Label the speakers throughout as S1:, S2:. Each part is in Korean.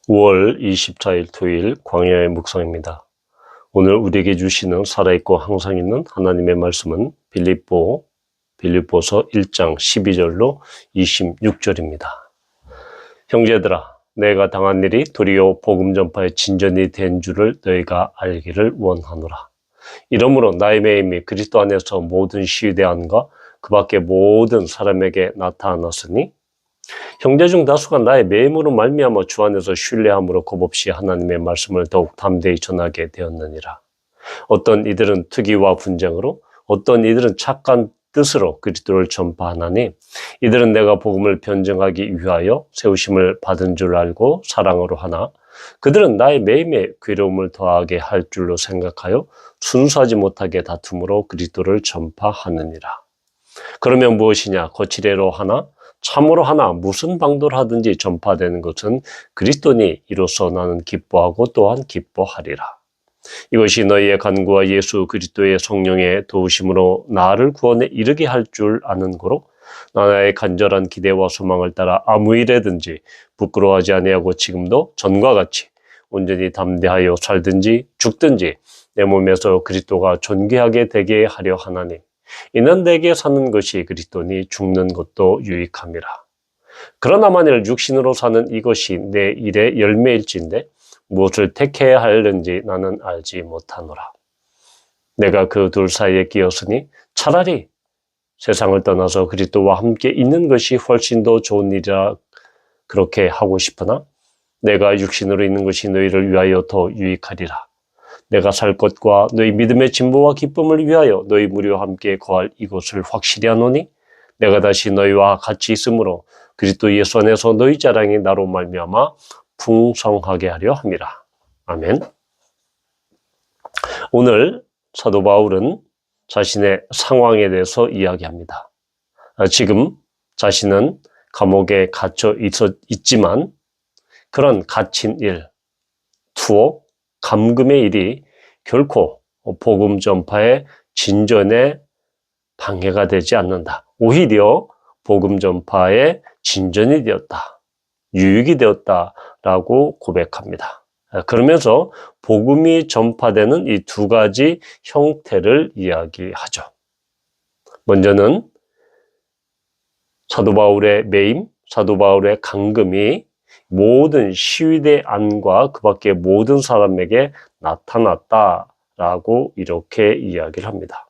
S1: 5월 24일 토요일 광야의 묵상입니다. 오늘 우리에게 주시는 살아있고 항상 있는 하나님의 말씀은 빌립보서 1장 12절로 26절입니다. 형제들아, 내가 당한 일이 도리어 복음 전파의 진전이 된 줄을 너희가 알기를 원하노라. 이러므로 나의 매임이 그리스도 안에서 모든 시위대안과 그 밖에 모든 사람에게 나타났으니 형제 중 다수가 나의 매임으로 말미암아 주 안에서 신뢰함으로 겁없이 하나님의 말씀을 더욱 담대히 전하게 되었느니라. 어떤 이들은 특의와 분쟁으로, 어떤 이들은 착한 뜻으로 그리스도를 전파하나니 이들은 내가 복음을 변증하기 위하여 세우심을 받은 줄 알고 사랑으로 하나 그들은 나의 매임에 괴로움을 더하게 할 줄로 생각하여 순수하지 못하게 다툼으로 그리스도를 전파하느니라. 그러면 무엇이냐? 거칠애로 하나 참으로 하나 무슨 방도를 하든지 전파되는 것은 그리스도니 이로써 나는 기뻐하고 또한 기뻐하리라. 이것이 너희의 간구와 예수 그리스도의 성령의 도우심으로 나를 구원에 이르게 할 줄 아는 고로 나의 간절한 기대와 소망을 따라 아무 일에든지 부끄러워하지 아니하고 지금도 전과 같이 온전히 담대하여 살든지 죽든지 내 몸에서 그리스도가 존귀하게 되게 하려 하나니 이는 내게 사는 것이 그리스도니 죽는 것도 유익함이라. 그러나 만일 육신으로 사는 이것이 내 일의 열매일진데 무엇을 택해야 하는지 나는 알지 못하노라. 내가 그 둘 사이에 끼었으니 차라리 세상을 떠나서 그리스도와 함께 있는 것이 훨씬 더 좋은 일이라 그렇게 하고 싶으나 내가 육신으로 있는 것이 너희를 위하여 더 유익하리라. 내가 살 것과 너희 믿음의 진보와 기쁨을 위하여 너희 무리와 함께 거할 이것을 확실히 하노니 내가 다시 너희와 같이 있으므로 그리스도 예수 안에서 너희 자랑이 나로 말미암아 풍성하게 하려 함이라. 아멘. 오늘 사도 바울은 자신의 상황에 대해서 이야기합니다. 지금 자신은 감옥에 갇혀 있지만 그런 갇힌 일, 투옥, 감금의 일이 결코 복음 전파의 진전에 방해가 되지 않는다. 오히려 복음 전파의 진전이 되었다. 유익이 되었다라고 고백합니다. 그러면서 복음이 전파되는 이 두 가지 형태를 이야기하죠. 먼저는 사도 바울의 매임, 사도 바울의 감금이 모든 시위대 안과 그 밖에 모든 사람에게 나타났다라고 이렇게 이야기를 합니다.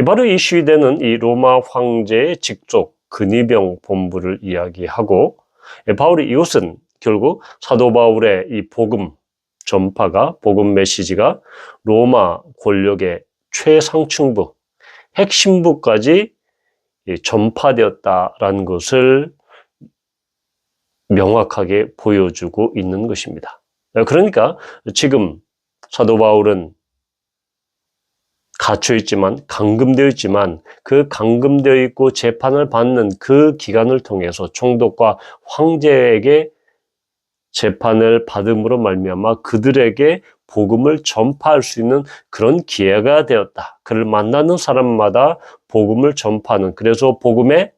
S1: 바로 이 시위대는 이 로마 황제의 직속 근위병 본부를 이야기하고 바울이 이것은 결국 사도 바울의 이 복음 전파가 복음 메시지가 로마 권력의 최상층부, 핵심부까지 전파되었다라는 것을 명확하게 보여주고 있는 것입니다. 그러니까 지금 사도 바울은 갇혀 있지만, 감금되어 있지만 그 감금되어 있고 재판을 받는 그 기간을 통해서 총독과 황제에게 재판을 받음으로 말미암아 그들에게 복음을 전파할 수 있는 그런 기회가 되었다. 그를 만나는 사람마다 복음을 전파하는, 그래서 복음의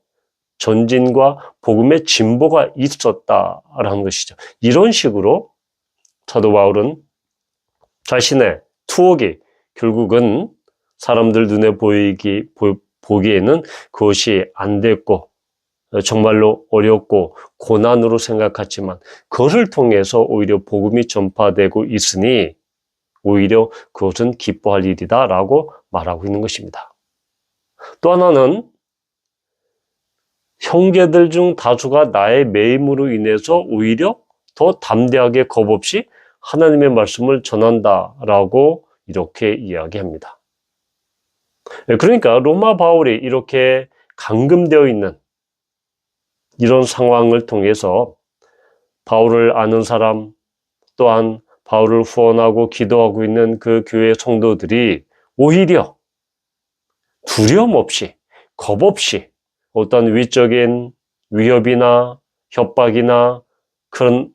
S1: 전진과 복음의 진보가 있었다라는 것이죠. 이런 식으로 사도 바울은 자신의 투옥이 결국은 사람들 눈에 보기에는 그것이 안 됐고 정말로 어렵고 고난으로 생각했지만 그것을 통해서 오히려 복음이 전파되고 있으니 오히려 그것은 기뻐할 일이다라고 말하고 있는 것입니다. 또 하나는 형제들 중 다수가 나의 매임으로 인해서 오히려 더 담대하게 겁없이 하나님의 말씀을 전한다라고 이렇게 이야기합니다. 그러니까 로마 바울이 이렇게 감금되어 있는 이런 상황을 통해서 바울을 아는 사람 또한 바울을 후원하고 기도하고 있는 그 교회 성도들이 오히려 두려움 없이 겁 없이 어떤 위적인 위협이나 협박이나 그런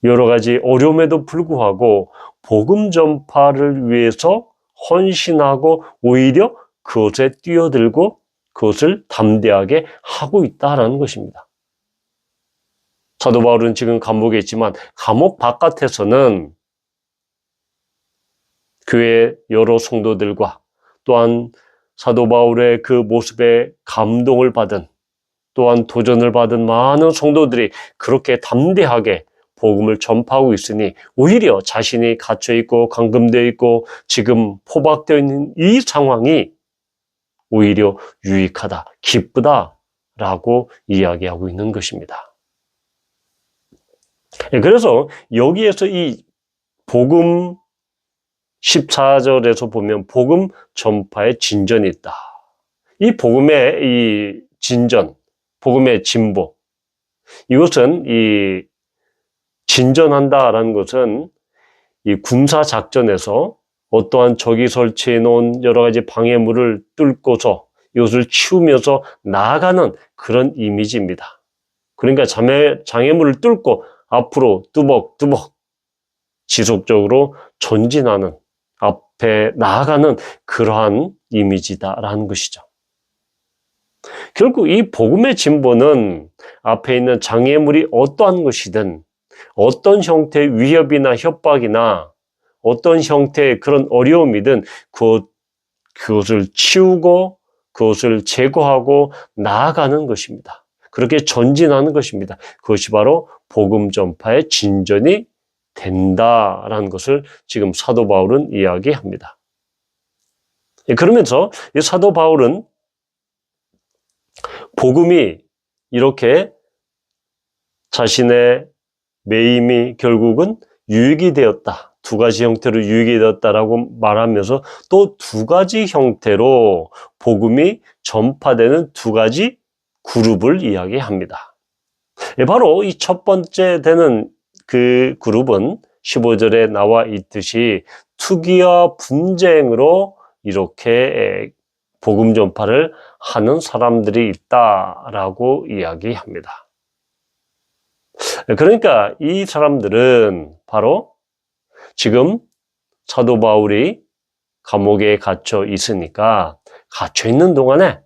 S1: 여러 가지 어려움에도 불구하고 복음 전파를 위해서 헌신하고 오히려 그것에 뛰어들고 그것을 담대하게 하고 있다라는 것입니다. 사도 바울은 지금 감옥에 있지만 감옥 바깥에서는 교회 여러 성도들과 또한 사도 바울의 그 모습에 감동을 받은 또한 도전을 받은 많은 성도들이 그렇게 담대하게 복음을 전파하고 있으니 오히려 자신이 갇혀있고 감금되어 있고 지금 포박되어 있는 이 상황이 오히려 유익하다, 기쁘다라고 이야기하고 있는 것입니다. 그래서 여기에서 이 복음 14절에서 보면 복음 전파의 진전이 있다. 이 복음의 이 진전, 복음의 진보, 이것은 이 진전한다라는 것은 이 군사 작전에서 어떠한 적이 설치해 놓은 여러 가지 방해물을 뚫고서 이것을 치우면서 나아가는 그런 이미지입니다. 그러니까 장애물을 뚫고 앞으로 뚜벅뚜벅 지속적으로 전진하는, 앞에 나아가는 그러한 이미지다라는 것이죠. 결국 이 복음의 진보는 앞에 있는 장애물이 어떠한 것이든 어떤 형태의 위협이나 협박이나 어떤 형태의 그런 어려움이든 그것을 치우고 그것을 제거하고 나아가는 것입니다. 그렇게 전진하는 것입니다. 그것이 바로 복음 전파의 진전이 된다라는 것을 지금 사도 바울은 이야기합니다. 그러면서 이 사도 바울은 복음이 이렇게 자신의 매임이 결국은 유익이 되었다. 두 가지 형태로 유익이 되었다라고 말하면서 또 두 가지 형태로 복음이 전파되는 두 가지 그룹을 이야기합니다. 바로 이 첫 번째 되는 그 그룹은 15절에 나와 있듯이 투기와 분쟁으로 이렇게 복음 전파를 하는 사람들이 있다라고 이야기합니다. 그러니까 이 사람들은 바로 지금 사도 바울이 감옥에 갇혀 있으니까 갇혀 있는 동안에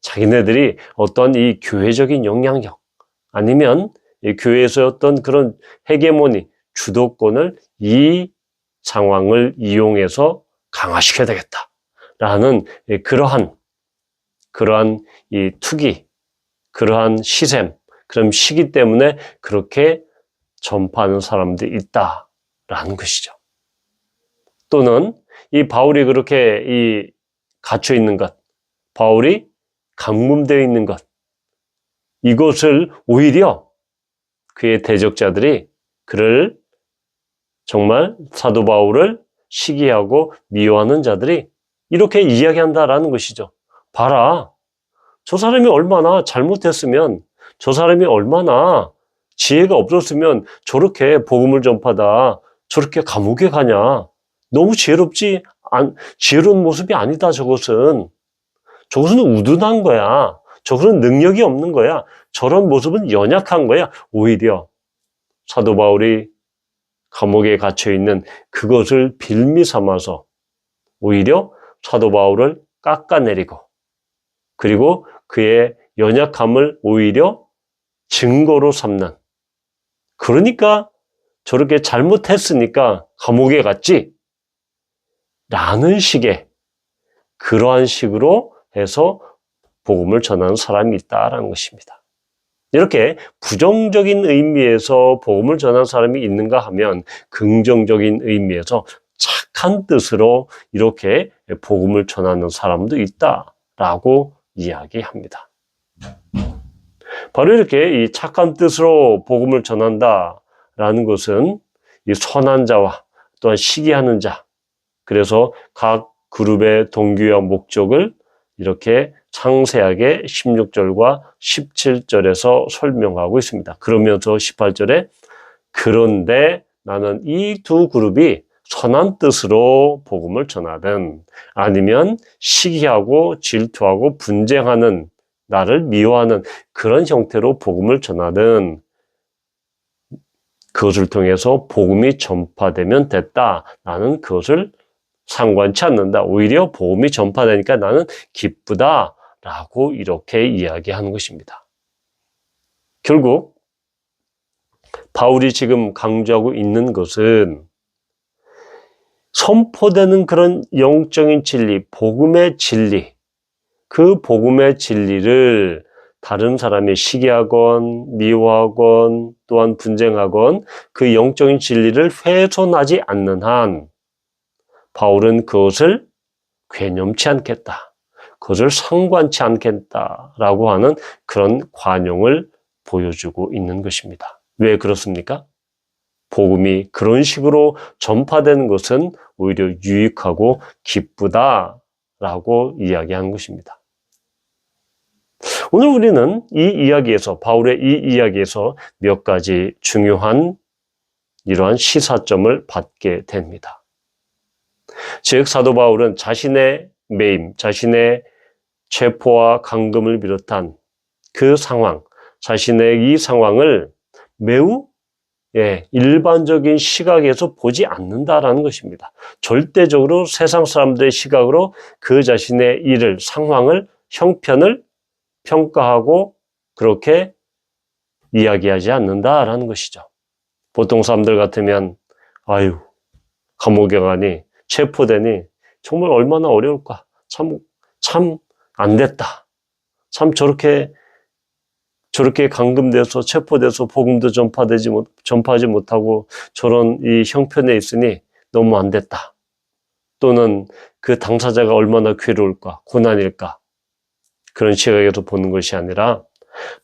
S1: 자기네들이 어떤 이 교회적인 영향력 아니면 이 교회에서 어떤 그런 헤게모니, 주도권을 이 상황을 이용해서 강화시켜야 되겠다라는 그러한 이 투기, 그러한 시샘, 그런 시기 때문에 그렇게 전파하는 사람들이 있다라는 것이죠. 또는 이 바울이 그렇게 이 갇혀 있는 것, 바울이 감금되어 있는 것, 이것을 오히려 그의 대적자들이 그를 정말 사도 바울을 시기하고 미워하는 자들이 이렇게 이야기한다라는 것이죠. 봐라, 저 사람이 얼마나 잘못했으면, 저 사람이 얼마나 지혜가 없었으면 저렇게 복음을 전파다, 저렇게 감옥에 가냐. 너무 지혜로운 모습이 아니다, 저것은. 저것은 우둔한 거야. 저것은 능력이 없는 거야. 저런 모습은 연약한 거야. 오히려 사도 바울이 감옥에 갇혀 있는 그것을 빌미 삼아서 오히려 사도 바울을 깎아내리고 그리고 그의 연약함을 오히려 증거로 삼는, 그러니까 저렇게 잘못했으니까 감옥에 갔지 라는 식의 그러한 식으로 해서 복음을 전하는 사람이 있다라는 것입니다. 이렇게 부정적인 의미에서 복음을 전하는 사람이 있는가 하면 긍정적인 의미에서 착한 뜻으로 이렇게 복음을 전하는 사람도 있다라고 이야기합니다. 바로 이렇게 이 착한 뜻으로 복음을 전한다라는 것은 이 선한 자와 또한 시기하는 자, 그래서 각 그룹의 동기와 목적을 이렇게 상세하게 16절과 17절에서 설명하고 있습니다. 그러면서 18절에 그런데 나는 이 두 그룹이 선한 뜻으로 복음을 전하든 아니면 시기하고 질투하고 분쟁하는, 나를 미워하는 그런 형태로 복음을 전하든 그것을 통해서 복음이 전파되면 됐다. 나는 그것을 상관치 않는다. 오히려 복음이 전파되니까 나는 기쁘다라고 이렇게 이야기하는 것입니다. 결국 바울이 지금 강조하고 있는 것은 선포되는 그런 영적인 진리, 복음의 진리, 그 복음의 진리를 다른 사람이 시기하건 미워하건 또한 분쟁하건 그 영적인 진리를 훼손하지 않는 한 바울은 그것을 괴념치 않겠다. 그것을 상관치 않겠다라고 하는 그런 관용을 보여주고 있는 것입니다. 왜 그렇습니까? 복음이 그런 식으로 전파되는 것은 오히려 유익하고 기쁘다라고 이야기한 것입니다. 오늘 우리는 이 이야기에서, 바울의 이 이야기에서 몇 가지 중요한 이러한 시사점을 받게 됩니다. 즉, 사도 바울은 자신의 매임, 자신의 체포와 감금을 비롯한 그 상황, 자신의 이 상황을 매우 일반적인 시각에서 보지 않는다라는 것입니다. 절대적으로 세상 사람들의 시각으로 그 자신의 일을, 상황을, 형편을 평가하고 그렇게 이야기하지 않는다라는 것이죠. 보통 사람들 같으면 아유, 감옥에 가니 체포되니 정말 얼마나 어려울까. 참 안 됐다. 참 저렇게 감금돼서 체포돼서 복음도 전파하지 못하고 저런 이 형편에 있으니 너무 안 됐다. 또는 그 당사자가 얼마나 괴로울까, 고난일까. 그런 시각에서 보는 것이 아니라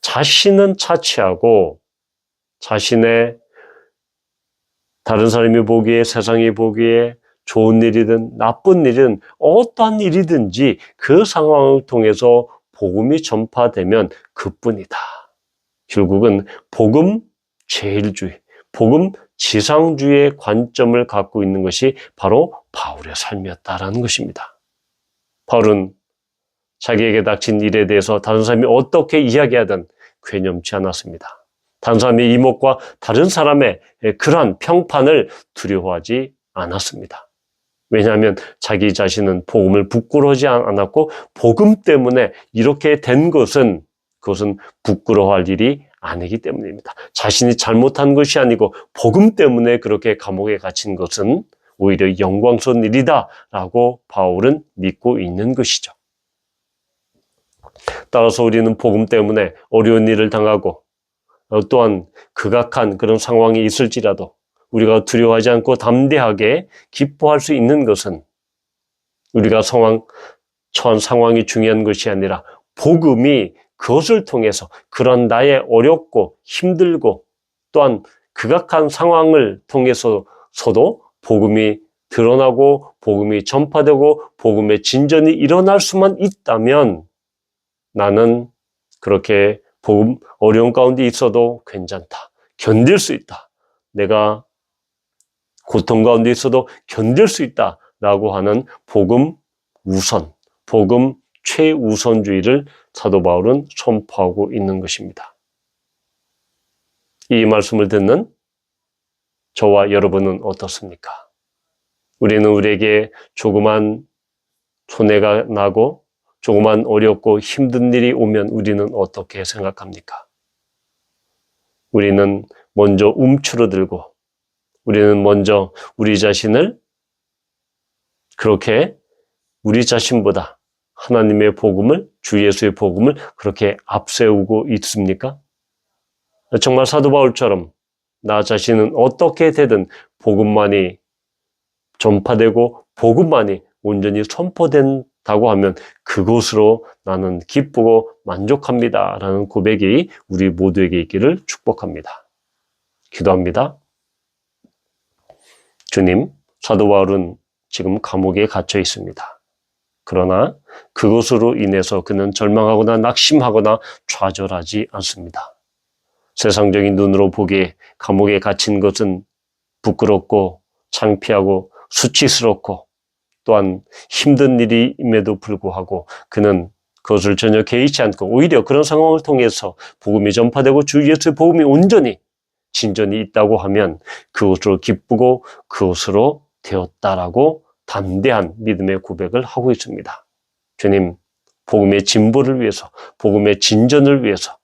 S1: 자신은 차치하고 자신의 다른 사람이 보기에, 세상이 보기에 좋은 일이든 나쁜 일이든 어떠한 일이든지 그 상황을 통해서 복음이 전파되면 그뿐이다. 결국은 복음 제일주의, 복음 지상주의의 관점을 갖고 있는 것이 바로 바울의 삶이었다라는 것입니다. 바울은 자기에게 닥친 일에 대해서 다른 사람이 어떻게 이야기하든 괴념치 않았습니다. 다른 사람의 이목과 다른 사람의 그러한 평판을 두려워하지 않았습니다. 왜냐하면 자기 자신은 복음을 부끄러워하지 않았고 복음 때문에 이렇게 된 것은 그것은 부끄러워할 일이 아니기 때문입니다. 자신이 잘못한 것이 아니고 복음 때문에 그렇게 감옥에 갇힌 것은 오히려 영광스러운 일이다라고 바울은 믿고 있는 것이죠. 따라서 우리는 복음 때문에 어려운 일을 당하고 또한 극악한 그런 상황이 있을지라도 우리가 두려워하지 않고 담대하게 기뻐할 수 있는 것은 우리가 처한 상황이 중요한 것이 아니라 복음이 그것을 통해서 그런 나의 어렵고 힘들고 또한 극악한 상황을 통해서도 복음이 드러나고 복음이 전파되고 복음의 진전이 일어날 수만 있다면 나는 그렇게 복음 어려운 가운데 있어도 괜찮다. 견딜 수 있다. 내가 고통 가운데 있어도 견딜 수 있다라고 하는 복음 우선, 복음 최우선주의를 사도 바울은 선포하고 있는 것입니다. 이 말씀을 듣는 저와 여러분은 어떻습니까? 우리는 우리에게 조그만 손해가 나고 조그만 어렵고 힘든 일이 오면 우리는 어떻게 생각합니까? 우리는 먼저 움츠러들고 우리는 먼저 우리 자신을 그렇게 우리 자신보다 하나님의 복음을, 주 예수의 복음을 그렇게 앞세우고 있습니까? 정말 사도 바울처럼 나 자신은 어떻게 되든 복음만이 전파되고 복음만이 온전히 선포된다고 하면 그것으로 나는 기쁘고 만족합니다. 라는 고백이 우리 모두에게 있기를 축복합니다. 기도합니다. 주님, 사도 바울은 지금 감옥에 갇혀 있습니다. 그러나 그것으로 인해서 그는 절망하거나 낙심하거나 좌절하지 않습니다. 세상적인 눈으로 보기에 감옥에 갇힌 것은 부끄럽고 창피하고 수치스럽고 또한 힘든 일임에도 불구하고 그는 그것을 전혀 개의치 않고 오히려 그런 상황을 통해서 복음이 전파되고 주 예수의 복음이 온전히 진전이 있다고 하면 그것으로 기쁘고 그것으로 되었다라고 담대한 믿음의 고백을 하고 있습니다. 주님, 복음의 진보를 위해서, 복음의 진전을 위해서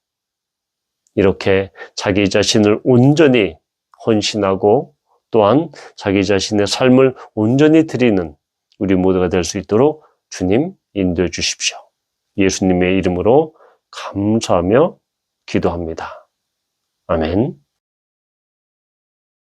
S1: 이렇게 자기 자신을 온전히 헌신하고 또한 자기 자신의 삶을 온전히 드리는 우리 모두가 될 수 있도록 주님 인도해 주십시오. 예수님의 이름으로 감사하며 기도합니다. 아멘.